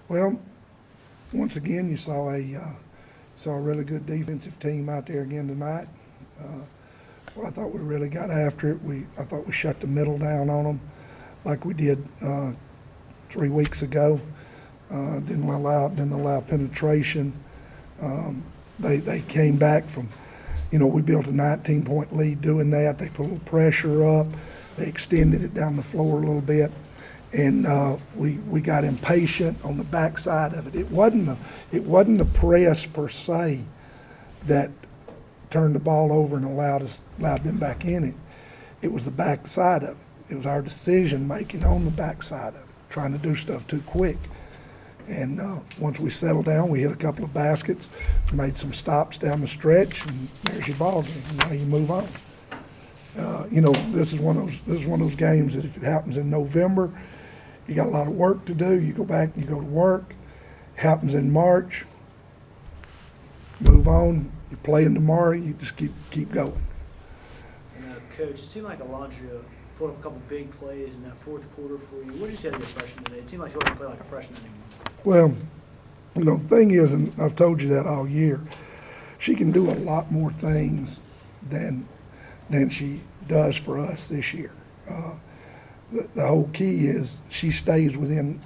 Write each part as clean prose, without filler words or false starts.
Well, once again, you saw a really good defensive team out there again tonight. Well, I thought we really got after it. I thought we shut the middle down on them like we did 3 weeks ago. Didn't allow penetration. They came back from, we built a 19-point lead doing that. They put a little pressure up. They extended it down the floor a little bit. And we got impatient on the backside of it. It wasn't the press per se that turned the ball over and allowed them back in it. It was the backside of it. It was our decision making on the backside of it, trying to do stuff too quick. And once we settled down, we hit a couple of baskets, made some stops down the stretch, and there's your ball game. Now you move on. This is one of those games that if it happens in November, you got a lot of work to do. You go back and you go to work. It happens in March. Move on. You're playing tomorrow. You just keep going. And, Coach, it seemed like Alondra put up a couple big plays in that fourth quarter for you. What did you say to your freshman today? It seemed like he wasn't playing like a freshman anymore. Well, the thing is, and I've told you that all year, she can do a lot more things than she does for us this year. The whole key is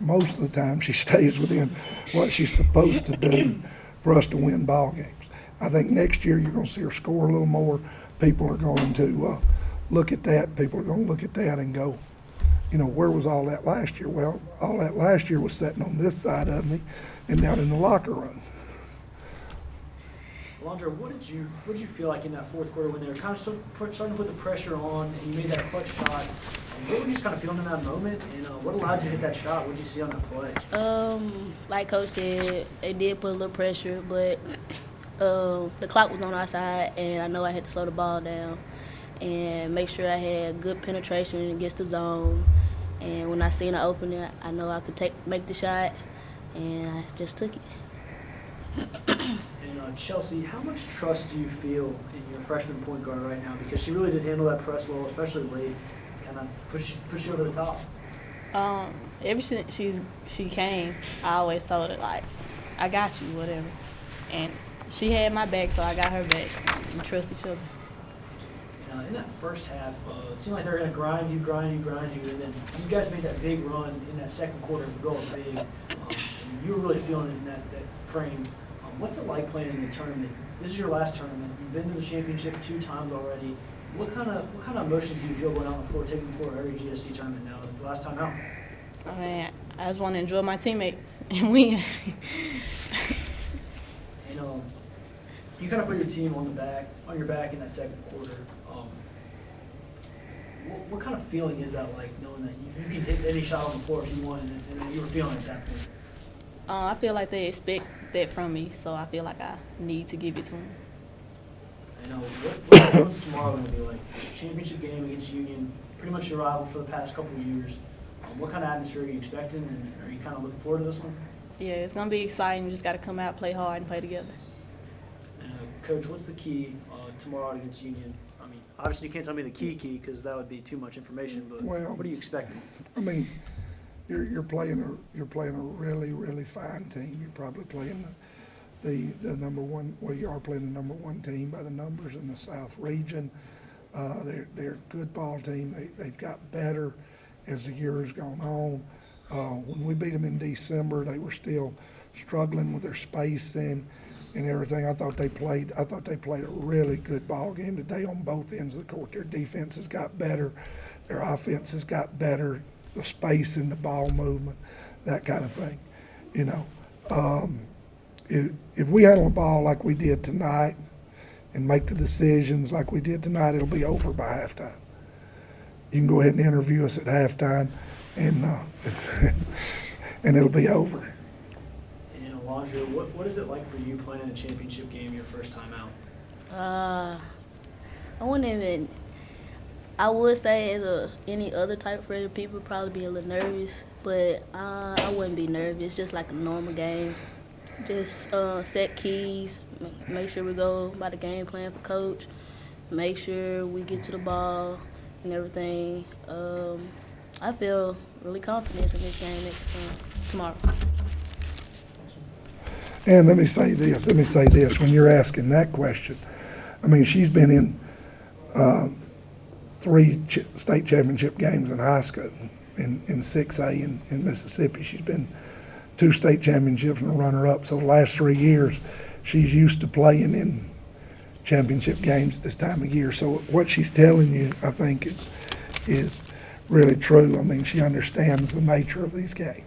most of the time, she stays within what she's supposed to do for us to win ball games. I think next year you're going to see her score a little more. People are going to look at that. People are going to look at that and go, where was all that last year? Well, all that last year was sitting on this side of me and down in the locker room. Alondra, what did you feel like in that fourth quarter when they were kind of starting to put the pressure on and you made that clutch shot? What were you just kind of feeling in that moment, and what allowed you to hit that shot? What did you see on that play? Like Coach said, they did put a little pressure, but the clock was on our side, and I know I had to slow the ball down and make sure I had good penetration against the zone. And when I seen an opening, I know I could make the shot, and I just took it. And Chelsea, how much trust do you feel in your freshman point guard right now? Because she really did handle that press well, especially late, kind of push you over the top. Ever since she came, I always told her, like, I got you, whatever. And she had my back, so I got her back. We trust each other. In that first half, it seemed like they were going to grind you, and then you guys made that big run in that second quarter, going big. You were really feeling it in that frame. What's it like playing in the tournament? This is your last tournament. You've been to the championship 2 times already. What kind of emotions do you feel going out on the floor, taking the floor every GSC tournament now? It's the last time out. I mean, I just want to enjoy my teammates and win. And you kind of put your team on your back in that second quarter. What kind of feeling is that like, knowing that you can hit any shot on the floor if you want, and you were feeling at that point? I feel like they expect that from me, so I feel like I need to give it to them. What's tomorrow going to be like? Championship game against Union, pretty much your rival for the past couple of years. What kind of atmosphere are you expecting, and are you kind of looking forward to this one? Yeah, it's going to be exciting. We just got to come out, play hard, and play together. Coach, what's the key tomorrow against Union? I mean, obviously you can't tell me the key because that would be too much information, but what are you expecting? I mean, you're playing a really, really fine team. You're probably playing the number one. Well, you are playing the number one team by the numbers in the South region. They're a good ball team. They've got better as the year has gone on. When we beat them in December, they were still struggling with their spacing and everything. I thought they played a really good ball game today on both ends of the court. Their defense has got better. Their offense has got better. The space in the ball movement, that kind of thing. If we handle the ball like we did tonight and make the decisions like we did tonight, it'll be over by halftime. You can go ahead and interview us at halftime, and and it'll be over. And Alondra, what is it like for you playing in a championship game your first time out? I would say as any other type of rated people probably be a little nervous, but I wouldn't be nervous. Just like a normal game. Just set keys, make sure we go by the game plan for coach, make sure we get to the ball and everything. I feel really confident in this game tomorrow. And let me say this, when you're asking that question, I mean, she's been in three state championship games in high school, in 6A in Mississippi. She's been 2 state championships and a runner-up. So the last 3 years, she's used to playing in championship games this time of year. So what she's telling you, I think, is really true. I mean, she understands the nature of these games.